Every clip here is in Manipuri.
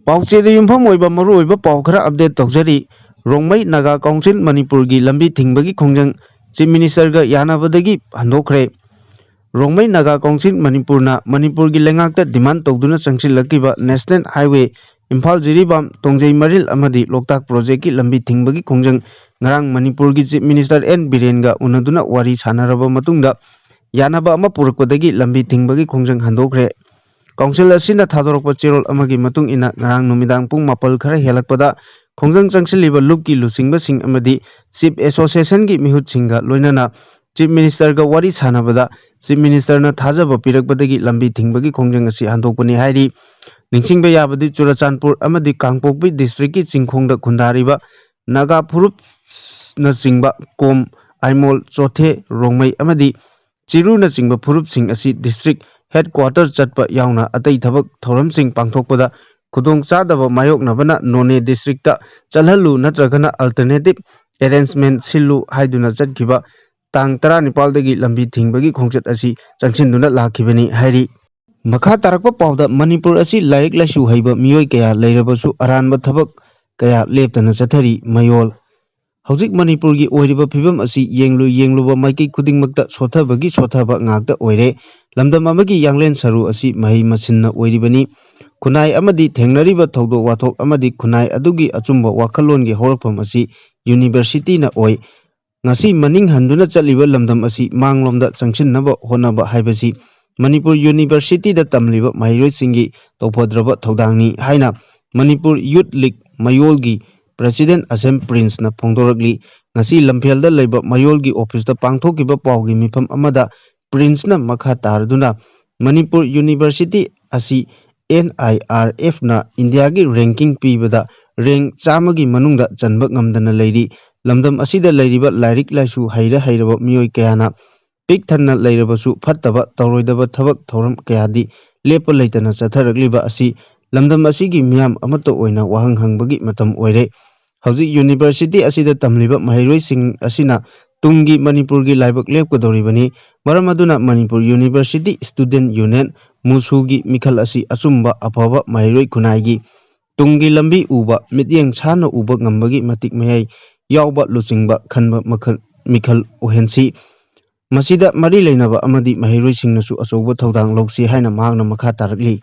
ꯄꯥꯎꯆꯦꯗ ꯌꯨꯝꯐꯝ ꯑꯣꯏꯕ ꯃꯔꯨꯑꯣꯏꯕ ꯄꯥꯎ ꯈꯔ ꯑꯞꯗꯦꯠ ꯇꯧꯖꯔꯤ ꯔꯣꯡꯃꯩ ꯅꯥꯒꯥ ꯀꯥꯎꯟꯁꯤꯜ ꯃꯅꯤꯄꯨꯔꯒꯤ ꯂꯝꯕꯤ ꯊꯤꯡꯕꯒꯤ ꯈꯣꯡꯖꯪ ꯆꯤꯞ ꯃꯤꯅꯤꯁꯇꯔꯒ ꯌꯥꯅꯕꯗꯒꯤ ꯍꯟꯗꯣꯛꯈ꯭ꯔꯦ ꯔꯣꯡꯃꯩ ꯅꯥꯒꯥ ꯀꯥꯎꯟꯁꯤꯜ ꯃꯅꯤꯄꯨꯔꯅ ꯃꯅꯤꯄꯨꯔꯒꯤ ꯂꯩꯉꯥꯛꯇ ꯗꯤꯃꯥꯟ ꯇꯧꯗꯨꯅ ꯆꯪꯁꯤꯜꯂꯛꯈꯤꯕ ꯅꯦꯁꯅꯦꯜ ꯍꯥꯏꯋꯦ ꯏꯝꯐꯥꯜ ꯖꯤꯔꯤꯕꯥꯝ ꯇꯣꯡꯖꯩ ꯃꯔꯤꯜ ꯑꯃꯗꯤ ꯂꯣꯛꯇꯥꯛ ꯄ꯭ꯔꯣꯖꯦꯛꯀꯤ ꯂꯝꯕꯤ ꯊꯤꯡꯕꯒꯤ ꯈꯣꯡꯖꯪ ꯉꯔꯥꯡ ꯃꯅꯤꯄꯨꯔꯒꯤ ꯆꯤꯞ ꯃꯤꯅꯤꯁꯇꯔ 𝗫𝗏𝗏 उनदुना वारी सानरबा मतुंगदा यानाबा अमा पुरकपदगी लंबी थिंगबगी खोंजंग हंदोखरे काउंसिल असिना थादोरकपा चेरोल अमगी मतुंग इना ngarang numidang pung mapal khara helakpada khongjang changsilliba lupki lusingba sing amadi chief association gi mihut singa loinana chief minister ga wari sanabada chief minister na thajaba pirakpadagi lambi thingba gi khongjang asi handokpani hairi ningsingba yabadi churachandpur amadi kangpokpi district ki chingkhongda khundariba naga phurup na singba kom aimol chothe rongmai amadi chiru na singba phurup sing asi district headquarter chatpa yauna atai thabak thoram sing pangthokpada khudong chadaba mayoknabana none district ta chalhalu natragana alternative arrangement silu haiduna chatkiba tang 19 dagi lambi thingbagi khongchat asi changcinduna lakhibani hairi makha tarakpa pawda manipur asi lairik laisu haiba miyoi kaya leirabasu aranba thabak kaya leptana chathari mayol hojik manipur gi oiriba phibam asi yengluba maiki khudingmakta sothabagi sothaba ngakta oire lamdam amagi yanglen saru asi mahi masinna oiribani khunai amadi thengnariba thawdo wathok amadi khunai adugi achumba wakhalon gi horakpham asi university na oi ngasi maning handuna chaliba lamdam asi manglomda changsinnaba honaba haibasi manipur university da tamliba mairoi singi tawpadraba thawdangni haina manipur youth league mayolgi president asem prince na phongdorakli ngasi lamphel da leiba mayolgi office da pangthokiba pawgi mifam amada prince na makha tarduna manipur university asi NIRF na India gi ranking pibada rank chamagi manungda chanba ngamdana leiri lamdam asida leiriba lairik laisu hairaba miyoi kayana pik thanna leirabasu phattaba tawroidaba thabak thoram kayadi lepa leitana chatharakliba asi lamdam asigi miyam amato oina wahang hangbagi matam oire hauji university asida tamliba mahairoi sing asina tungi manipur gi laibak lepkadoribani maram aduna manipur university student union musugi mikhal asi achumba afaba mahairoi khunai tungi lambi uba mityeng chana uba ngambagi matik mayai yauba lucingba khanba mikhal ohensi masida mari leinaba amadi mahairoi singnasu achouba thodang lौsi haina mahakna makha tarakli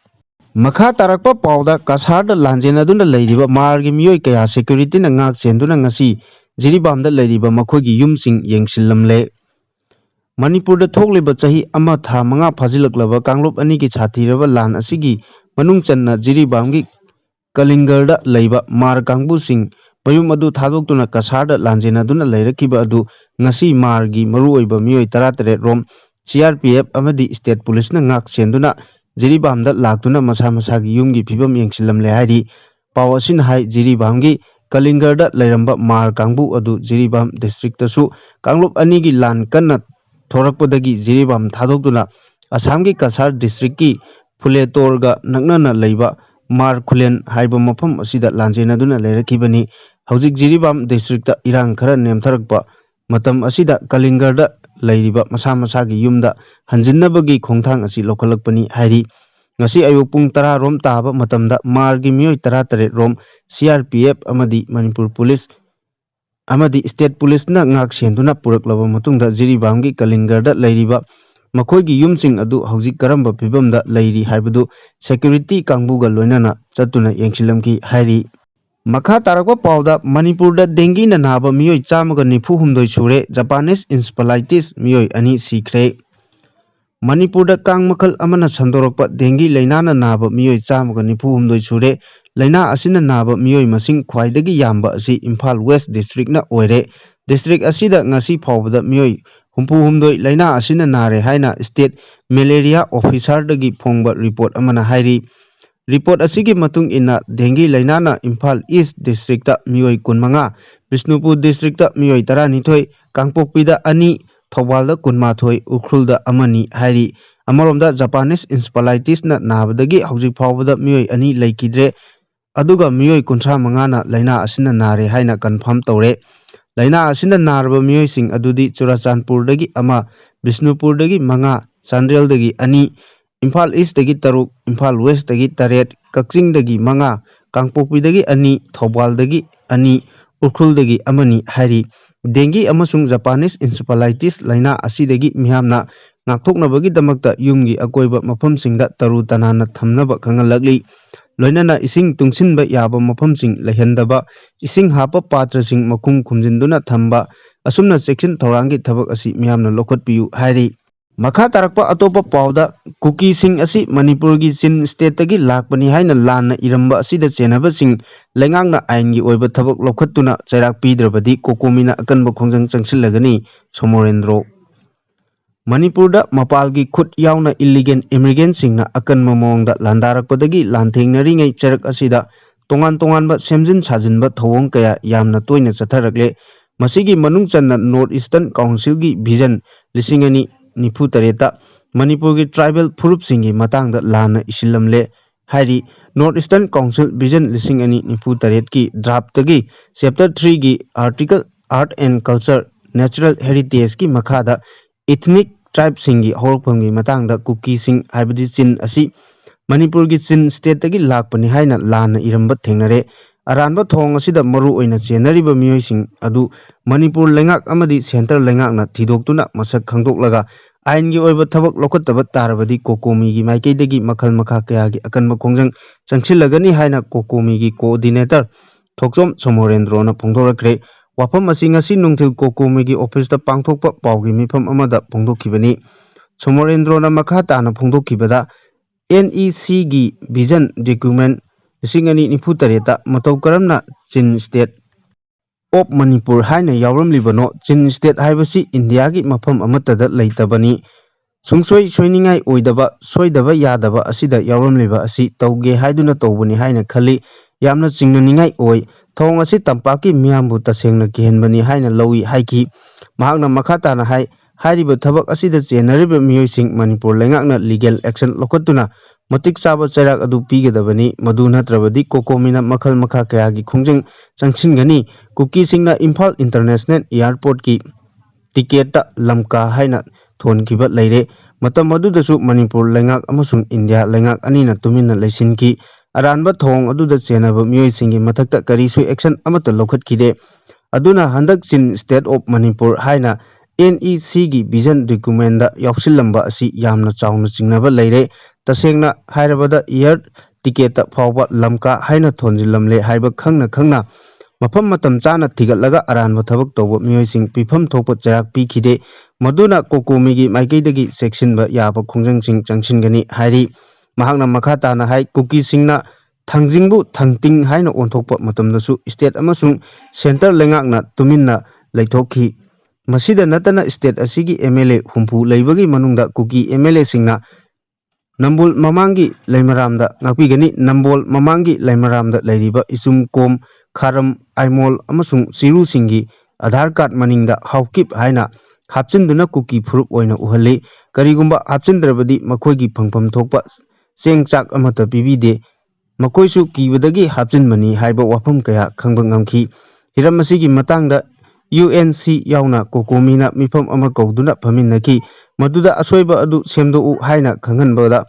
makha tarakpa pawda kasarda lanjenaduna leiriba margi miyoi kaya security na ngak senduna ngasi jiribamda leiriba makhogi yumsing yengsillamle manipur da thokliba chahi ama tha manga phajilaklaba kanglop ani ki chathiraba lan asigi manung channa jiribamgi kalingarda leiba mar kangbu sing payum adu thadoktuna kasarda lanjenaduna leirakiba adu ngasi margi maruoiba miyoi 13 rom CRPF amadi state police na ngak senduna jiribamda laktuna masa masagi yumgi phibam yengsillamle hairi pawasin hai jiribamgi kalingarda leiramba mar kangbu adu jiribam district tasu kanglop ani gi lan kanna thorakpadagi jiribam thadokduna asamgi kasar district ki phuletorga naknana leiba mar khulen haiba mafam asida lanjenaduna leirakibani hojik jiribam district ta irang khara nemtharakpa matam asida kalingarda leiriba masa masagi yumda hanjinnabagi khongthang asi lokhalakpani hairi ngasi ayuk pung 10 rom taba matamda margi miyoi 13 rom CRPF amadi manipur police amadi state police na ngak senduna puraklaba matungda jiribamgi kalingarda leiriba makhoigi yumsing adu hojik karamba phibamda leiri haibadu security kangbuga loinana chatuna yengsilamki hairi makha tarakpa pawda manipurda dengue na naba miyoi 194 sure Japanese encephalitis miyoi ani sikhre manipurda kang makhal amana sandorokpa dengue lainana naba miyoi 194 sure laina asina naba miyoi masing khwaidagi yamba asi Imphal West district na oire district asida ngasi phawbada miyoi 74 laina asina nare haina state malaria officer dagi phongba report amana hairi report asigi matung ina dengue lainana Imphal East district ta miyoi 15 Bishnupur district ta miyoi 12 Kangpokpida ani Thawbalda 12 Ukhrulda amani hairi amaromda Japanese encephalitis na nabadagi hojik phawbada miyoi ani leikidre aduga miyoi 35 na laina asina nare haina confirm tawre laina asina narba miyoi sing adudi Churachandpur dagi ama Bishnupur dagi 5 Chandrel dagi ani Imphal East dagi 3 Imphal West dagi 8 Kakching dagi 5 ꯀꯥꯡꯄꯣꯛꯄꯤꯗꯒꯤ 2, ꯊꯧꯕꯥꯜꯗꯒꯤ 2, ꯎꯈ꯭ꯔꯨꯜꯗꯒꯤ 1 ꯍꯥꯏꯔꯤ꯫ ꯗꯦꯡꯒꯤ ꯑꯃꯁꯨꯡ ꯖꯄꯥꯅꯤꯁ ꯏꯟꯁꯦꯐꯦꯂꯥꯏꯇꯤꯁ ꯂꯩꯅꯥ ꯑꯁꯤꯗꯒꯤ ꯃꯤꯌꯥꯝꯅ ꯉꯥꯛꯊꯣꯛꯅꯕꯒꯤꯗꯃꯛꯇ ꯌꯨꯝꯒꯤ ꯑꯀꯣꯏꯕ ꯃꯐꯝꯁꯤꯡꯗ ꯇꯔꯨ ꯇꯅꯥꯟꯅ ꯊꯝꯅꯕ ꯈꯪꯍꯜꯂꯛꯂꯤ꯫ ꯂꯣꯏꯅꯅ ꯏꯁꯤꯡ ꯇꯨꯡꯁꯤꯟꯕ ꯌꯥꯕ ꯃꯐꯝꯁꯤꯡ ꯂꯩꯍꯟꯗꯕ, ꯏꯁꯤꯡ ꯍꯥꯞꯄ ꯄꯥꯇ꯭ꯔꯁꯤꯡ ꯃꯈꯨꯝ ꯈꯨꯝꯖꯤꯟꯗꯨꯅ ꯊꯝꯕ, ꯑꯁꯨꯝꯅ ꯆꯦꯛꯁꯤꯟ ꯊꯧꯔꯥꯡꯒꯤ ꯊꯕꯛ ꯑꯁꯤ ꯃꯤꯌꯥꯝꯅ ꯂꯧꯈꯠꯄꯤꯌꯨ ꯍꯥꯏꯔꯤ꯫ ꯃꯈꯥ ꯇꯥꯔꯛꯄ ꯑꯇꯣꯞꯄ ꯄꯥꯎꯗ ꯀꯨꯀꯤꯁꯤꯡ ꯑꯁꯤ ꯃꯅꯤꯄꯨꯔꯒꯤ ꯆꯤꯟ ꯁ꯭ꯇꯦꯠꯇꯒꯤ ꯂꯥꯛꯄꯅꯤ ꯍꯥꯏꯅ ꯂꯥꯟꯅ ꯏꯔꯝꯕ ꯑꯁꯤꯗ ꯆꯦꯟꯅꯕꯁꯤꯡ ꯂꯩꯉꯥꯛꯅ ꯑꯥꯏꯟꯒꯤ ꯑꯣꯏꯕ ꯊꯕꯛ ꯂꯧꯈꯠꯇꯨꯅ ꯆꯩꯔꯥꯛ ꯄꯤꯗ꯭ꯔꯕꯗꯤ ꯀꯣꯀꯣꯃꯤꯅ ꯑꯀꯟꯕ ꯈꯣꯡꯖꯪ ꯆꯪꯁꯤꯜꯂꯒꯅꯤ꯫ ꯁꯣꯃꯣꯔꯦꯟꯗ꯭ꯔꯣ ꯃꯅꯤꯄꯨꯔꯗ ꯃꯄꯥꯜꯒꯤ ꯈꯨꯠ ꯌꯥꯎꯅ ꯏꯜꯂꯤꯒꯦꯜ ꯏꯃꯤꯒ꯭ꯔꯦꯟꯠꯁꯤꯡꯅ ꯑꯀꯟꯕ ꯃꯑꯣꯡꯗ ꯂꯥꯟꯗꯥꯔꯛꯄꯗꯒꯤ ꯂꯥꯟꯊꯦꯡꯅꯔꯤꯉꯩ ꯆꯔꯛ ꯑꯁꯤꯗ ꯇꯣꯉꯥꯟ ꯇꯣꯉꯥꯟꯕ ꯁꯦꯝꯖꯤꯟ ꯁꯥꯖꯤꯟꯕ ꯊꯧꯑꯣꯡ ꯀꯌꯥ ꯌꯥꯝꯅ ꯇꯣꯏꯅ ꯆꯠꯊꯔꯛꯂꯦ꯫ ꯃꯁꯤꯒꯤ ꯃꯅꯨꯡ ꯆꯟꯅ ꯅꯣꯔꯊ ꯏꯁꯇꯔꯟ ꯀꯥꯎꯟꯁꯤꯜꯒꯤ ꯚꯤꯖꯟ 2048ꯇ ꯃꯅꯤꯄꯨꯔꯒꯤ ꯇ꯭ꯔꯥꯏꯕꯦꯜ ꯐꯨꯔꯨꯞꯁꯤꯡꯒꯤ ꯃꯇꯥꯡꯗ ꯂꯥꯟꯅ ꯏꯁꯤꯜꯂꯝꯂꯦ ꯍꯥꯏꯔꯤ꯫ ꯅꯣꯔꯊ ꯏꯁꯇꯔꯟ ꯀꯥꯎꯟꯁꯤꯜ ꯚꯤꯖꯟ 2048ꯀꯤ ꯗ꯭ꯔꯥꯐꯇꯒꯤ ꯆꯦꯞꯇꯔ 3ꯒꯤ article art and culture natural ꯍꯦꯔꯤꯇꯦꯖꯀꯤ ꯃꯈꯥꯗ ꯏꯊꯅꯤꯛ ꯇ꯭ꯔꯥꯏꯕꯁꯤꯡꯒꯤ ꯍꯧꯔꯛꯐꯝꯒꯤ ꯃꯇꯥꯡꯗ ꯀꯨꯀꯤꯁꯤꯡ ꯍꯥꯏꯕꯗꯤ ꯆꯤꯟ ꯑꯁꯤ ꯃꯅꯤꯄꯨꯔꯒꯤ ꯆꯤꯟ ꯁ꯭ꯇꯦꯠꯇꯒꯤ ꯂꯥꯛꯄꯅꯤ ꯍꯥꯏꯅ ꯂꯥꯟꯅ ꯏꯔꯝꯕ ꯊꯦꯡꯅꯔꯦ꯫ ꯑꯔꯥꯟꯕ ꯊꯧꯑꯣꯡ ꯑꯁꯤꯗ ꯃꯔꯨ ꯑꯣꯏꯅ ꯆꯦꯟꯅꯔꯤꯕ ꯃꯤꯑꯣꯏꯁꯤꯡ ꯑꯗꯨ ꯃꯅꯤꯄꯨꯔ ꯂꯩꯉꯥꯛ ꯑꯃꯗꯤ ꯁꯦꯟꯇꯔ ꯂꯩꯉꯥꯛꯅ ꯊꯤꯗꯣꯛꯇꯨꯅ ꯃꯁꯛ ꯈꯪꯗꯣꯛꯂꯒ ꯑꯥꯏꯟꯒꯤ ꯑꯣꯏꯕ ꯊꯕꯛ ꯂꯧꯈꯠꯇꯕ ꯇꯥꯔꯕꯗꯤ ꯀꯣꯀꯣꯃꯤꯒꯤ ꯃꯥꯏꯀꯩꯗꯒꯤ ꯃꯈꯜ ꯃꯈꯥ ꯀꯌꯥꯒꯤ ꯑꯀꯟꯕ ꯈꯣꯡꯖꯪ ꯆꯪꯁꯤꯜꯂꯒꯅꯤ ꯍꯥꯏꯅ ꯀꯣꯀꯣꯃꯤꯒꯤ ꯀꯣꯑꯣꯔꯗꯤꯅꯦꯇꯔ ꯊꯣꯛꯆꯣꯝ ꯁꯣꯃꯣꯔꯦꯟꯗ꯭ꯔꯣꯅ ꯐꯣꯡꯗꯣꯔꯛꯈ꯭ꯔꯦ꯫ ꯋꯥꯐꯝ ꯑꯁꯤ ꯉꯁꯤ ꯅꯨꯡꯊꯤꯜ ꯀꯣꯀꯣꯃꯤꯒꯤ ꯑꯣꯐꯤꯁꯇ ꯄꯥꯡꯊꯣꯛꯄ ꯄꯥꯎꯒꯤ ꯃꯤꯐꯝ ꯑꯃꯗ ꯐꯣꯡꯗꯣꯛꯈꯤꯕꯅꯤ꯫ ꯁꯣꯃꯣꯔꯦꯟꯗ꯭ꯔꯣꯅ ꯃꯈꯥ ꯇꯥꯅ ꯐꯣꯡꯗꯣꯛꯈꯤꯕꯗ NECꯒꯤ ꯚꯤꯖꯟ ꯗꯣꯀ꯭ꯌꯨꯃꯦꯟꯠ 2048ꯇ ꯃꯇꯧ ꯀꯔꯝꯅ ꯆꯤꯟ ꯁ꯭ꯇꯦꯠ ꯑꯣꯐ ꯃꯅꯤꯄꯨꯔ ꯍꯥꯏꯅ ꯌꯥꯎꯔꯝꯂꯤꯕꯅꯣ? ꯆꯤꯟ ꯁ꯭ꯇꯦꯠ ꯍꯥꯏꯕꯁꯤ ꯏꯟꯗꯤꯌꯥꯒꯤ ꯃꯐꯝ ꯑꯃꯠꯇꯗ ꯂꯩꯇꯕꯅꯤ꯫ ꯁꯨꯡꯁꯣꯏ ꯁꯣꯏꯅꯤꯡꯉꯥꯏ ꯑꯣꯏꯗꯕ, ꯁꯣꯏꯗꯕ ꯌꯥꯗꯕ ꯑꯁꯤꯗ ꯌꯥꯎꯔꯝꯂꯤꯕ ꯑꯁꯤ ꯇꯧꯒꯦ ꯍꯥꯏꯗꯨꯅ ꯇꯧꯕꯅꯤ ꯍꯥꯏꯅ ꯈꯜꯂꯤ꯫ ꯌꯥꯝꯅ ꯆꯤꯡꯅꯅꯤꯡꯉꯥꯏ ꯑꯣꯏ꯫ ꯊꯧꯑꯣꯡ ꯑꯁꯤ ꯇꯝꯄꯥꯛꯀꯤ ꯃꯤꯌꯥꯝꯕꯨ ꯇꯁꯦꯡꯅ ꯀꯤꯍꯟꯕꯅꯤ ꯍꯥꯏꯅ ꯂꯧꯏ ꯍꯥꯏꯈꯤ꯫ ꯃꯍꯥꯛꯅ ꯃꯈꯥ ꯇꯥꯅ ꯍꯥꯏ ꯍꯥꯏꯔꯤꯕ ꯊꯕꯛ ꯑꯁꯤꯗ ꯆꯦꯟꯅꯔꯤꯕ ꯃꯤꯑꯣꯏꯁꯤꯡ ꯃꯅꯤꯄꯨꯔ ꯂꯩꯉꯥꯛꯅ ꯂꯤꯒꯦꯜ ꯑꯦꯛꯁꯟ ꯂꯧꯈꯠꯇꯨꯅ ꯃꯇꯤꯛ ꯆꯥꯕ ꯆꯩꯔꯥꯛ ꯑꯗꯨ ꯄꯤꯒꯗꯕꯅꯤ꯫ ꯃꯗꯨ ꯅꯠꯇ꯭ꯔꯕꯗꯤ ꯀꯣꯀꯣꯃꯤꯅ ꯃꯈꯜ ꯃꯈꯥ ꯀꯌꯥꯒꯤ ꯈꯣꯡꯖꯪ ꯆꯪꯁꯤꯟꯒꯅꯤ꯫ ꯀꯨꯀꯤꯁꯤꯡꯅ ꯏꯝꯐꯥꯜ ꯏꯟꯇꯔꯅꯦꯁꯅꯦꯜ ꯑꯦꯌꯔꯄꯣꯔꯠꯀꯤ ꯇꯤꯀꯦꯠꯇ ꯂꯝꯀꯥ ꯍꯥꯏꯅ ꯊꯣꯟꯈꯤꯕ ꯂꯩꯔꯦ꯫ ꯃꯇꯝ ꯑꯗꯨꯗꯁꯨ ꯃꯅꯤꯄꯨꯔ ꯂꯩꯉꯥꯛ ꯑꯃꯁꯨꯡ ꯏꯟꯗꯤꯌꯥ ꯂꯩꯉꯥꯛ ꯑꯅꯤꯅ ꯇꯨꯃꯤꯟꯅ ꯂꯩꯁꯤꯟꯈꯤ꯫ ꯑꯔꯥꯟꯕ ꯊꯧꯑꯣꯡ ꯑꯗꯨꯗ ꯆꯦꯟꯅꯕ ꯃꯤꯑꯣꯏꯁꯤꯡꯒꯤ ꯃꯊꯛꯇ ꯀꯔꯤꯁꯨ ꯑꯦꯛꯁꯟ ꯑꯃꯠꯇ ꯂꯧꯈꯠꯈꯤꯗꯦ꯫ ꯑꯗꯨꯅ ꯍꯟꯗꯛ ꯆꯤꯟ ꯁ꯭ꯇꯦꯠ ꯑꯣꯐ ꯃꯅꯤꯄꯨꯔ ꯍꯥꯏꯅ NECꯒꯤ ꯚꯤꯖꯟ ꯗꯣꯀ꯭ꯌꯨꯃꯦꯟꯠꯗ ꯌꯥꯎꯁꯤꯜꯂꯝꯕ ꯑꯁꯤ ꯌꯥꯝꯅ ꯆꯥꯎꯅ ꯆꯤꯡꯅꯕ ꯂꯩꯔꯦ꯫ ꯇꯁꯦꯡꯅ ꯍꯥꯏꯔꯕꯗ ꯑꯦꯌꯔ ꯇꯤꯀꯦꯠꯇ ꯐꯥꯎꯕ ꯂꯝꯀꯥ ꯍꯥꯏꯅ ꯊꯣꯟꯖꯤꯜꯂꯝꯂꯦ ꯍꯥꯏꯕ ꯈꯪꯅ ꯈꯪꯅ ꯃꯐꯝ ꯃꯇꯝ ꯆꯥꯅ ꯊꯤꯒꯠꯂꯒ ꯑꯔꯥꯟꯕ ꯊꯕꯛ ꯇꯧꯕ ꯃꯤꯑꯣꯏꯁꯤꯡ ꯄꯤꯐꯝ ꯊꯣꯛꯄ ꯆꯩꯔꯥꯛ ꯄꯤꯈꯤꯗꯦ꯫ ꯃꯗꯨꯅ ꯀꯣꯀꯣꯃꯤꯒꯤ ꯃꯥꯏꯀꯩꯗꯒꯤ ꯆꯦꯛꯁꯤꯟꯕ ꯌꯥꯕ ꯈꯣꯡꯖꯪꯁꯤꯡ ꯆꯪꯁꯤꯟꯒꯅꯤ ꯍꯥꯏꯔꯤ꯫ ꯃꯍꯥꯛꯅ ꯃꯈꯥ ꯇꯥꯅ ꯍꯥꯏ ꯀꯨꯀꯤꯁꯤꯡꯅ ꯊꯥꯡꯖꯤꯡꯕꯨ ꯊꯥꯡꯇꯤꯡ ꯍꯥꯏꯅ ꯑꯣꯟꯊꯣꯛꯄ ꯃꯇꯝꯗꯁꯨ ꯁ꯭ꯇꯦꯠ ꯑꯃꯁꯨꯡ ꯁꯦꯟꯇꯔ ꯂꯩꯉꯥꯛꯅ ꯇꯨꯃꯤꯟꯅ ꯂꯩꯊꯣꯛꯈꯤ꯫ ꯃꯁꯤꯗ ꯅꯠꯇꯅ ꯁ꯭ꯇꯦꯠ ꯑꯁꯤꯒꯤ MLA ꯍꯨꯝꯐꯨ ꯂꯩꯕꯒꯤ ꯃꯅꯨꯡꯗ ꯀꯨꯀꯤ MLAꯁꯤꯡꯅ ꯅꯝꯕꯣꯜ ꯃꯃꯥꯡꯒꯤ ꯂꯩꯃꯔꯥꯝꯗ ꯉꯥꯛꯄꯤꯒꯅꯤ꯫ ꯅꯝꯕꯣꯜ ꯃꯃꯥꯡꯒꯤ ꯂꯩꯃꯔꯥꯝꯗ ꯂꯩꯔꯤꯕ ꯏꯆꯨꯝ ꯀꯣꯝ, ꯈꯥꯔꯝ, ꯑꯥꯏꯃꯣꯜ ꯑꯃꯁꯨꯡ ꯆꯤꯔꯨꯁꯤꯡꯒꯤ ꯑꯙꯥꯔ ꯀꯥꯔꯗ ꯃꯅꯤꯡꯗ ꯍꯥꯎꯀꯤꯞ ꯍꯥꯏꯅ ꯍꯥꯞꯆꯤꯟꯗꯨꯅ ꯀꯨꯀꯤ ꯐꯨꯔꯨꯞ ꯑꯣꯏꯅ ꯎꯍꯜꯂꯤ꯫ ꯀꯔꯤꯒꯨꯝꯕ ꯍꯥꯞꯆꯤꯟꯗ꯭ꯔꯕꯗꯤ ꯃꯈꯣꯏꯒꯤ ꯐꯪꯐꯝ ꯊꯣꯛꯄ ꯆꯦꯡ ꯆꯥꯛ ꯑꯃꯠꯇ ꯄꯤꯕꯤꯗꯦ꯫ ꯃꯈꯣꯏꯁꯨ ꯀꯤꯕꯗꯒꯤ ꯍꯥꯞꯆꯤꯟꯕꯅꯤ ꯍꯥꯏꯕ ꯋꯥꯐꯝ ꯀꯌꯥ ꯈꯪꯕ ꯉꯝꯈꯤ꯫ ꯍꯤꯔꯝ ꯑꯁꯤꯒꯤ ꯃꯇꯥꯡꯗ UNC ꯌꯥꯎꯅ ꯀꯣꯀꯣꯃꯤꯅ ꯃꯤꯐꯝ ꯑꯃ ꯀꯧꯗꯨꯅ ꯐꯝꯃꯤꯟꯅꯈꯤ꯫ ꯃꯗꯨꯗ ꯑꯁꯣꯏꯕ ꯑꯗꯨ ꯁꯦꯝꯗꯣꯛꯎ ꯍꯥꯏꯅ ꯈꯪꯍꯟꯕꯗ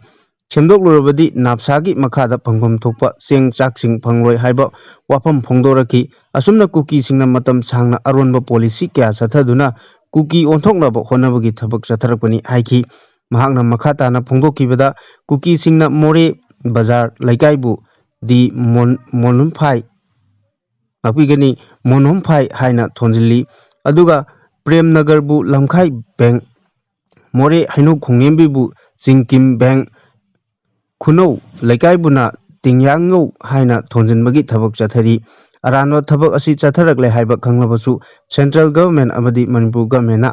ꯁꯦꯝꯗꯣꯛꯂꯨꯔꯕꯗꯤ ꯅꯥꯞꯁꯥꯒꯤ ꯃꯈꯥꯗ ꯐꯪꯐꯝ ꯊꯣꯛꯄ ꯆꯦꯡ ꯆꯥꯛꯁꯤꯡ ꯐꯪꯂꯣꯏ ꯍꯥꯏꯕ ꯋꯥꯐꯝ ꯐꯣꯡꯗꯣꯔꯛꯈꯤ꯫ ꯑꯁꯨꯝꯅ ꯀꯨꯀꯤꯁꯤꯡꯅ ꯃꯇꯝ ꯁꯥꯡꯅ ꯑꯔꯣꯟꯕ ꯄꯣꯂꯤꯁꯤ ꯀꯌꯥ ꯆꯠꯊꯗꯨꯅ ꯀꯨꯀꯤ ꯑꯣꯟꯊꯣꯛꯅꯕ ꯍꯣꯠꯅꯕꯒꯤ ꯊꯕꯛ ꯆꯠꯊꯔꯛꯄꯅꯤ ꯍꯥꯏꯈꯤ꯫ ꯃꯍꯥꯛꯅ ꯃꯈꯥ ꯇꯥꯅ ꯐꯣꯡꯗꯣꯛꯈꯤꯕꯗ ꯀꯨꯀꯤꯁꯤꯡꯅ ꯃꯣꯔꯦ ꯕꯖꯥꯔ ꯂꯩꯀꯥꯏꯕꯨ ꯃꯣꯟꯍꯨꯝꯐꯥꯏ ꯉꯥꯛꯄꯤꯒꯅꯤ ꯃꯣꯟꯍꯨꯝꯐꯥꯏ ꯍꯥꯏꯅ ꯊꯣꯟꯖꯤꯜꯂꯤ꯫ ꯑꯗꯨꯒ ꯄ꯭ꯔꯦꯝꯅꯒꯔꯕꯨ ꯂꯝꯈꯥꯏ ꯕꯦꯡꯛ, ꯃꯣꯔꯦ ꯍꯩꯅꯧ ꯈꯣꯡꯅꯦꯝꯕꯤꯕꯨ ꯆꯤꯡꯀꯤꯝ ꯕꯦꯡꯛ, ꯈꯨꯅꯧ ꯂꯩꯀꯥꯏꯕꯨꯅ ꯇꯤꯡꯌꯥꯡꯉꯧ ꯍꯥꯏꯅ ꯊꯣꯟꯖꯤꯟꯕꯒꯤ ꯊꯕꯛ ꯆꯠꯊꯔꯤ꯫ ꯑꯔꯥꯟꯕ ꯊꯕꯛ ꯑꯁꯤ ꯆꯠꯊꯔꯛꯂꯦ ꯍꯥꯏꯕ ꯈꯪꯂꯕꯁꯨ ꯁꯦꯟꯇ꯭ꯔꯦꯜ ꯒꯚꯔꯟꯃꯦꯟꯠ ꯑꯃꯗꯤ ꯃꯅꯤꯄꯨꯔ ꯒꯚꯔꯟꯃꯦꯟꯠꯅ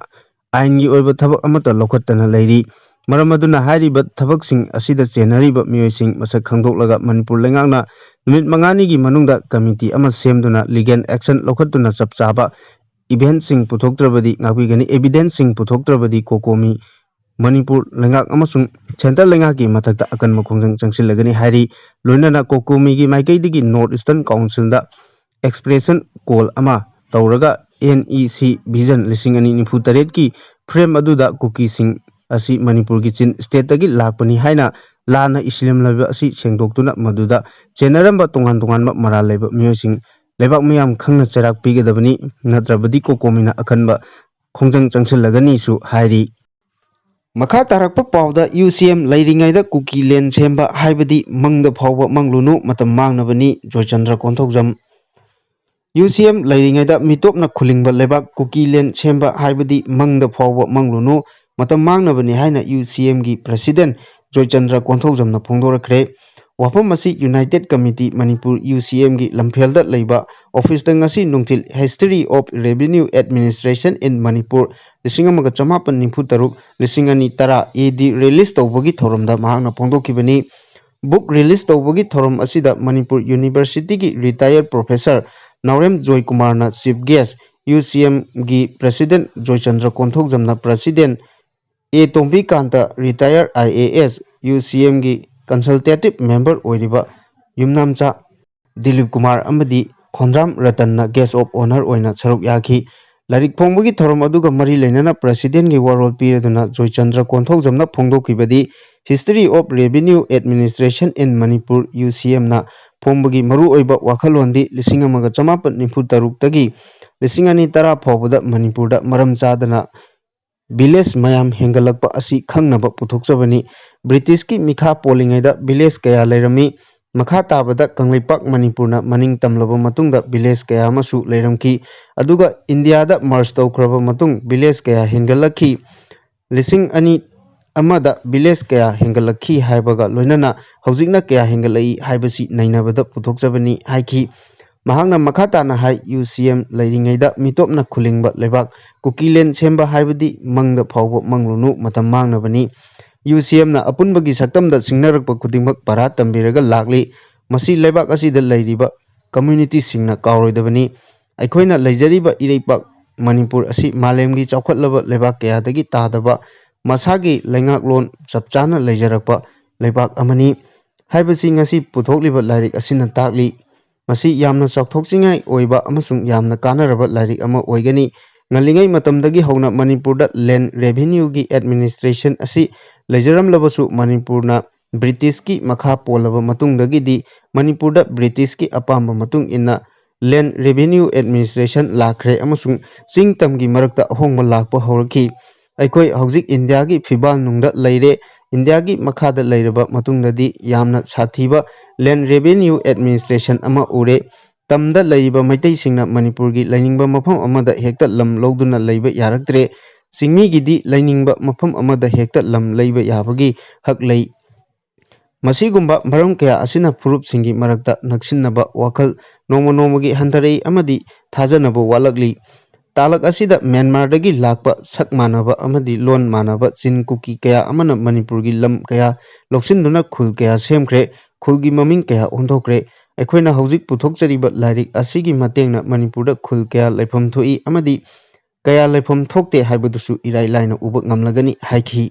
ꯑꯥꯏꯟꯒꯤ ꯑꯣꯏꯕ ꯊꯕꯛ ꯑꯃꯠꯇ ꯂꯧꯈꯠꯇꯅ ꯂꯩꯔꯤ꯫ ꯃꯔꯝ ꯑꯗꯨꯅ ꯍꯥꯏꯔꯤꯕ ꯊꯕꯛꯁꯤꯡ ꯑꯁꯤꯗ ꯆꯦꯟꯅꯔꯤꯕ ꯃꯤꯑꯣꯏꯁꯤꯡ ꯃꯁꯛ ꯈꯪꯗꯣꯛꯂꯒ ꯃꯅꯤꯄꯨꯔ ꯂꯩꯉꯥꯛꯅ ꯅꯨꯃꯤꯠ 5ꯅꯤꯒꯤ ꯃꯅꯨꯡꯗ ꯀꯃꯤꯇꯤ ꯑꯃ ꯁꯦꯝꯗꯨꯅ ꯂꯤꯒꯦꯜ ꯑꯦꯛꯁꯟ ꯂꯧꯈꯠꯇꯨꯅ ꯆꯞ ꯆꯥꯕ ꯏꯚꯦꯟꯠꯁꯤꯡ ꯄꯨꯊꯣꯛꯇ꯭ꯔꯕꯗꯤ ꯉꯥꯛꯄꯤꯒꯅꯤ ꯑꯦꯚꯤꯗꯦꯟꯁꯁꯤꯡ ꯄꯨꯊꯣꯛꯇ꯭ꯔꯕꯗꯤ ꯀꯣꯀꯣꯃꯤ ꯃꯅꯤꯄꯨꯔ ꯂꯩꯉꯥꯛ ꯑꯃꯁꯨꯡ ꯁꯦꯟꯇꯔ ꯂꯩꯉꯥꯛꯀꯤ ꯃꯊꯛꯇ ꯑꯀꯟꯕ ꯈꯣꯡꯖꯪ ꯆꯪꯁꯤꯜꯂꯒꯅꯤ ꯍꯥꯏꯔꯤ꯫ ꯂꯣꯏꯅꯅ ꯀꯣꯀꯣꯃꯤꯒꯤ ꯃꯥꯏꯀꯩꯗꯒꯤ ꯅꯣꯔꯊ ꯏꯁꯇꯔꯟ ꯀꯥꯎꯟꯁꯤꯜꯗ ꯑꯦꯛꯁꯄ꯭ꯔꯦꯁꯟ ꯀꯣꯜ ꯑꯃ ꯇꯧꯔꯒ NEC ꯚꯤꯖꯟ 2048ꯀꯤ ꯐ꯭ꯔꯦꯝ ꯑꯗꯨꯗ ꯀꯨꯀꯤꯁꯤꯡ ꯑꯁꯤ ꯃꯅꯤꯄꯨꯔꯒꯤ ꯆꯤꯟ ꯁ꯭ꯇꯦꯠꯇꯒꯤ ꯂꯥꯛꯄꯅꯤ ꯍꯥꯏꯅ ꯂꯥꯟꯅ ꯏꯁꯤꯜꯂꯝꯂꯕ ꯑꯁꯤ ꯁꯦꯡꯗꯣꯛꯇꯨꯅ ꯃꯗꯨꯗ ꯆꯦꯟꯅꯔꯝꯕ ꯇꯣꯉꯥꯟ-ꯇꯣꯉꯥꯟꯕ ꯃꯔꯥꯜ ꯂꯩꯕ ꯃꯤꯑꯣꯏꯁꯤꯡ ꯂꯩꯕꯥꯛ ꯃꯤꯌꯥꯝ ꯈꯪꯅ ꯆꯩꯔꯥꯛ ꯄꯤꯒꯗꯕꯅꯤ, ꯅꯠꯇ꯭ꯔꯕꯗꯤ ꯀꯣꯀꯣꯃꯤꯅ ꯑꯀꯟꯕ ꯈꯣꯡꯖꯪ ꯆꯪꯁꯤꯜꯂꯒꯅꯤꯁꯨ ꯍꯥꯏꯔꯤ꯫ ꯃꯈꯥ ꯇꯥꯔꯛꯄ ꯄꯥꯎꯗ UCM ꯂꯩꯔꯤꯉꯩꯗ ꯀꯨꯀꯤ ꯂꯦꯟ ꯁꯦꯝꯕ ꯍꯥꯏꯕꯗꯤ ꯃꯪꯗ ꯐꯥꯎꯕ ꯃꯪꯂꯨꯅꯨ, ꯃꯇꯝ ꯃꯥꯡꯅꯕꯅꯤ ꯖꯣꯏꯆꯟꯗ꯭ꯔ ꯀꯣꯟꯊꯧꯖꯝ꯫ UCM ꯂꯩꯔꯤꯉꯩꯗ ꯃꯤꯇꯣꯞꯅ ꯈꯨꯜꯂꯤꯡꯕ ꯂꯩꯕꯥꯛ ꯀꯨꯀꯤ ꯂꯦꯟ ꯁꯦꯝꯕ ꯍꯥꯏꯕꯗꯤ ꯃꯪꯗ ꯐꯥꯎꯕ ꯃꯪꯂꯨꯅꯨ, ꯃꯇꯝ ꯃꯥꯡꯅꯕꯅꯤ ꯍꯥꯏꯅ UCMꯒꯤ ꯄ꯭ꯔꯁꯤꯗꯦꯟꯠ ꯖꯣꯏꯆꯟꯗ꯭ꯔ ꯀꯣꯟꯊꯧꯖꯝꯅ ꯐꯣꯡꯗꯣꯔꯛꯈ꯭ꯔꯦ꯫ ꯋꯥꯐꯝ ꯑꯁꯤ ꯌꯨꯅꯥꯏꯇꯦꯗ ꯀꯝꯃꯤꯇꯤ ꯃꯅꯤꯄꯨꯔ UCMꯒꯤ ꯂꯝꯐꯦꯜꯗ ꯂꯩꯕ ꯑꯣꯐꯤꯁꯇ ꯉꯁꯤ ꯅꯨꯡꯊꯤꯜ history of revenue administration in Manipur 1993 2010 AD release ꯇꯧꯕꯒꯤ ꯊꯧꯔꯝꯗ ꯃꯍꯥꯛꯅ ꯐꯣꯡꯗꯣꯛꯈꯤꯕꯅꯤ꯫ ꯕꯨꯛ ꯔꯤꯂꯤꯖ ꯇꯧꯕꯒꯤ ꯊꯧꯔꯝ ꯑꯁꯤꯗ ꯃꯅꯤꯄꯨꯔ ꯌꯨꯅꯤꯚꯔꯁꯤꯇꯤꯒꯤ ꯔꯤꯇꯥꯌꯔ ꯄ꯭ꯔꯣꯐꯦꯁꯔ ꯅꯥꯎꯔꯦꯝ ꯖꯣꯏꯀꯨꯃꯥꯔꯅ ꯆꯤꯐ ꯒꯦꯁꯠ, UCMꯒꯤ ꯄ꯭ꯔꯁꯤꯗꯦꯟꯠ ꯖꯣꯏꯆꯟꯗ꯭ꯔ ꯀꯣꯟꯊꯧꯖꯝꯅ ꯄ꯭ꯔꯁꯤꯗꯦꯟꯠ, 𝗤𝗏𝗡 ꯔꯤꯇꯥꯌꯔ IAS, UCMꯒꯤ ꯀꯟꯁꯜꯇꯦꯇꯤꯚ ꯃꯦꯝꯕꯔ ꯑꯣꯏꯔꯤꯕ ꯌꯨꯝꯅꯥꯝꯆꯥ ꯗꯤꯂꯤꯞ ꯀꯨꯃꯥꯔ ꯑꯃꯗꯤ ꯈꯣꯟꯗ꯭ꯔꯥꯝ ꯔꯇꯟꯅ ꯒꯦꯁꯠ ꯑꯣꯐ ꯑꯣꯅꯔ ꯑꯣꯏꯅ ꯁꯔꯨꯛ ꯌꯥꯈꯤ꯫ ꯂꯥꯏꯔꯤꯛ ꯐꯣꯡꯕꯒꯤ ꯊꯧꯔꯝ ꯑꯗꯨꯒ ꯃꯔꯤ ꯂꯩꯅꯅ ꯄ꯭ꯔꯁꯤꯗꯦꯟꯠꯒꯤ ꯋꯥꯔꯣꯜ ꯄꯤꯔꯗꯨꯅ Joychandra ꯀꯣꯟꯊꯧꯖꯝꯅ ꯐꯣꯡꯗꯣꯛꯈꯤꯕꯗꯤ history of revenue administration ꯏꯟ ꯃꯅꯤꯄꯨꯔ UCMꯅ ꯐꯣꯡꯕꯒꯤ ꯃꯔꯨꯑꯣꯏꯕ ꯋꯥꯈꯜꯂꯣꯟꯗꯤ 1993ꯇꯒꯤ 2010 ꯐꯥꯎꯕꯗ ꯃꯅꯤꯄꯨꯔꯗ ꯃꯔꯝ ꯆꯥꯗꯅ ꯚꯤꯂꯦꯖ ꯃꯌꯥꯝ ꯍꯦꯟꯒꯠꯂꯛꯄ ꯑꯁꯤ ꯈꯪꯅꯕ ꯄꯨꯊꯣꯛꯆꯕꯅꯤ꯫ ꯕ꯭ꯔꯤꯇꯤꯁꯀꯤ ꯃꯤꯈꯥ ꯄꯣꯜꯂꯤꯉꯩꯗ ꯚꯤꯂꯦꯖ ꯀꯌꯥ ꯂꯩꯔꯝꯃꯤ꯫ ꯃꯈꯥ ꯇꯥꯕꯗ ꯀꯪꯂꯩꯄꯥꯛ ꯃꯅꯤꯄꯨꯔꯅ ꯃꯅꯤꯡ ꯇꯝꯂꯕ ꯃꯇꯨꯡꯗ ꯚꯤꯂꯦꯖ ꯀꯌꯥ ꯑꯃꯁꯨ ꯂꯩꯔꯝꯈꯤ꯫ ꯑꯗꯨꯒ ꯏꯟꯗꯤꯌꯥꯗ ꯃꯔꯖ ꯇꯧꯈ꯭ꯔꯕ ꯃꯇꯨꯡ ꯚꯤꯂꯦꯖ ꯀꯌꯥ ꯍꯦꯟꯒꯠꯂꯛꯈꯤ꯫ 2002ꯗ ꯚꯤꯂꯦꯖ ꯀꯌా ꯍꯦꯟꯒꯠꯂꯛꯈꯤ ꯍꯥꯏꯕꯒ ꯂꯣꯏꯅꯅ ꯍꯧꯖꯤꯛꯅ ꯀꯌꯥ ꯍꯦꯟꯒꯠꯂꯛꯏ ꯍꯥꯏꯕꯁꯤ ꯅꯩꯅꯕꯗ ꯄꯨꯊꯣꯛꯆꯕꯅꯤ ꯍꯥꯏꯈꯤ꯫ ꯃꯍꯥꯛꯅ ꯃꯈꯥ ꯇꯥꯅ ꯍꯥꯏ UCM ꯂꯩꯔꯤꯉꯩꯗ ꯃꯤꯇꯣꯞꯅ ꯈꯨꯜꯂꯤꯡꯕ ꯂꯩꯕꯥꯛ ꯀꯨꯀꯤ ꯂꯦꯟ ꯁꯦꯝꯕ ꯍꯥꯏꯕꯗꯤ ꯃꯪꯗ ꯐꯥꯎꯕ ꯃꯪꯂꯨꯅꯨ, ꯃꯇꯝ ꯃꯥꯡꯅꯕꯅꯤ꯫ UCMꯅ ꯑꯄꯨꯟꯕꯒꯤ ꯁꯛꯇꯝꯗ ꯁꯤꯡꯅꯔꯛꯄ ꯈꯨꯗꯤꯡꯃꯛ ꯄꯥꯔꯥ ꯇꯝꯕꯤꯔꯒ ꯂꯥꯛꯂꯤ꯫ ꯃꯁꯤ ꯂꯩꯕꯥꯛ ꯑꯁꯤꯗ ꯂꯩꯔꯤꯕ ꯀꯝꯃ꯭ꯌꯨꯅꯤꯇꯤꯁꯤꯡꯅ ꯀꯥꯎꯔꯣꯏꯗꯕꯅꯤ꯫ ꯑꯩꯈꯣꯏꯅ ꯂꯩꯖꯔꯤꯕ ꯏꯔꯩꯄꯥꯛ ꯃꯅꯤꯄꯨꯔ ꯑꯁꯤ ꯃꯥꯂꯦꯝꯒꯤ ꯆꯥꯎꯈꯠꯂꯕ ꯂꯩꯕꯥꯛ ꯀꯌꯥꯗꯒꯤ ꯇꯥꯗꯕ ꯃꯁꯥꯒꯤ ꯂꯩꯉꯥꯛꯂꯣꯟ ꯆꯞ ꯆꯥꯅ ꯂꯩꯖꯔꯛꯄ ꯂꯩꯕꯥꯛ ꯑꯃꯅꯤ ꯍꯥꯏꯕꯁꯤ ꯉꯁꯤ ꯄꯨꯊꯣꯛꯂꯤꯕ ꯂꯥꯏꯔꯤꯛ ꯑꯁꯤꯅ ꯇꯥꯛꯂꯤ꯫ ꯃꯁꯤ ꯌꯥꯝꯅ ꯆꯥꯎꯊꯣꯛꯆꯅꯤꯡꯉꯥꯏ ꯑꯣꯏꯕ ꯑꯃꯁꯨꯡ ꯌꯥꯝꯅ ꯀꯥꯟꯅꯔꯕ ꯂꯥꯏꯔꯤꯛ ꯑꯃ ꯑꯣꯏꯒꯅꯤ꯫ ꯉꯜꯂꯤꯉꯩ ꯃꯇꯝꯗꯒꯤ ꯍꯧꯅ ꯃꯅꯤꯄꯨꯔꯗ ꯂꯦꯟ ꯔꯦꯚꯤꯅ꯭ꯌꯨꯒꯤ ꯑꯦꯗꯃꯤꯅꯤꯁꯇ꯭ꯔꯦꯁꯟ ꯑꯁꯤ ꯂꯩꯖꯔꯝꯂꯕꯁꯨ ꯃꯅꯤꯄꯨꯔꯅ ꯕ꯭ꯔꯤꯇꯤꯁꯀꯤ ꯃꯈꯥ ꯄꯣꯜꯂꯕ ꯃꯇꯨꯡꯗꯒꯤꯗꯤ ꯃꯅꯤꯄꯨꯔꯗ ꯕ꯭ꯔꯤꯇꯤꯁꯀꯤ ꯑꯄꯥꯝꯕ ꯃꯇꯨꯡ ꯏꯟꯅ ꯂꯦꯟ ꯔꯦꯚꯤꯅ꯭ꯌꯨ ꯑꯦꯗꯃꯤꯅꯤꯁꯇ꯭ꯔꯦꯁꯟ ꯂꯥꯛꯈ꯭ꯔꯦ ꯑꯃꯁꯨꯡ ꯆꯤꯡ ꯇꯝꯒꯤ ꯃꯔꯛꯇ ꯑꯍꯣꯡꯕ ꯂꯥꯛꯄ ꯍꯧꯔꯛꯈꯤ꯫ ꯑꯩꯈꯣꯏ ꯍꯧꯖꯤꯛ ꯏꯟꯗꯤꯌꯥꯒꯤ ꯐꯤꯕꯥꯜꯅꯨꯡꯗ ꯂꯩꯔꯦ꯫ ꯏꯟꯗꯤꯌꯥꯒꯤ ꯃꯈꯥꯗ ꯂꯩꯔꯕ ꯃꯇꯨꯡꯗꯗꯤ ꯌꯥꯝꯅ ꯁꯥꯊꯤꯕ ꯂꯦꯟ ꯔꯦꯚꯤꯅ꯭ꯌꯨ ꯑꯦꯗꯃꯤꯅꯤꯁꯇ꯭ꯔꯦꯁꯟ ꯑꯃ ꯎꯔꯦ꯫ ꯇꯝꯗ ꯂꯩꯔꯤꯕ ꯃꯩꯇꯩꯁꯤꯡꯅ ꯃꯅꯤꯄꯨꯔꯒꯤ ꯂꯩꯅꯤꯡꯕ ꯃꯐꯝ ꯑꯃꯗ ꯍꯦꯛꯇ ꯂꯝ ꯂꯧꯗꯨꯅ ꯂꯩꯕ ꯌꯥꯔꯛꯇ꯭ꯔꯦ꯫ ꯆꯤꯡꯃꯤꯒꯤꯗꯤ ꯂꯩꯅꯤꯡꯕ ꯃꯐꯝ ꯑꯃꯗ ꯍꯦꯛꯇ ꯂꯝ ꯂꯩꯕ ꯌꯥꯕꯒꯤ ꯍꯛ ꯂꯩ꯫ ꯃꯁꯤꯒꯨꯝꯕ ꯃꯔꯝ ꯀꯌꯥ ꯑꯁꯤꯅ ꯐꯨꯔꯨꯞꯁꯤꯡꯒꯤ ꯃꯔꯛꯇ ꯅꯛꯁꯤꯟꯅꯕ ꯋꯥꯈꯜ ꯅꯣꯡꯃ ꯅꯣꯡꯃꯒꯤ ꯍꯟꯊꯔꯛꯏ ꯑꯃꯗꯤ ꯊꯥꯖꯅꯕ ꯋꯥꯠꯂꯛꯂꯤ꯫ ꯇꯥꯡꯀꯛ ꯑꯁꯤꯗ ꯃ꯭ꯌꯥꯟꯃꯥꯔꯗꯒꯤ ꯂꯥꯛꯄ ꯁꯛ ꯃꯥꯟꯅꯕ ꯑꯃꯗꯤ ꯂꯣꯟ ꯃꯥꯟꯅꯕ ꯆꯤꯟ ꯀꯨꯀꯤ ꯀꯌꯥ ꯑꯃꯅ ꯃꯅꯤꯄꯨꯔꯒꯤ ꯂꯝ ꯀꯌꯥ ꯂꯧꯁꯤꯟꯗꯨꯅ ꯈꯨꯜ ꯀꯌꯥ ꯁꯦꯝꯈ꯭ꯔꯦ, ꯈꯨꯜꯒꯤ ꯃꯃꯤꯡ ꯀꯌꯥ ꯑꯣꯟꯊꯣꯛꯈ꯭ꯔꯦ꯫ ꯑꯩꯈꯣꯏꯅ ꯍꯧꯖꯤꯛ ꯄꯨꯊꯣꯛꯆꯔꯤꯕ ꯂꯥꯏꯔꯤꯛ ꯑꯁꯤꯒꯤ ꯃꯇꯦꯡꯅ ꯃꯅꯤꯄꯨꯔꯗ ꯈꯨꯜ ꯀꯌꯥ ꯂꯩꯐꯝ ꯊꯣꯛꯏ ꯑꯃꯗꯤ ꯀꯌꯥ ꯂꯩꯐꯝ ꯊꯣꯛꯇꯦ ꯍꯥꯏꯕꯗꯨꯁꯨ ꯏꯔꯥꯏ ꯂꯥꯏꯅ ꯎꯕ ꯉꯝꯂꯒꯅꯤ ꯍꯥꯏꯈꯤ꯫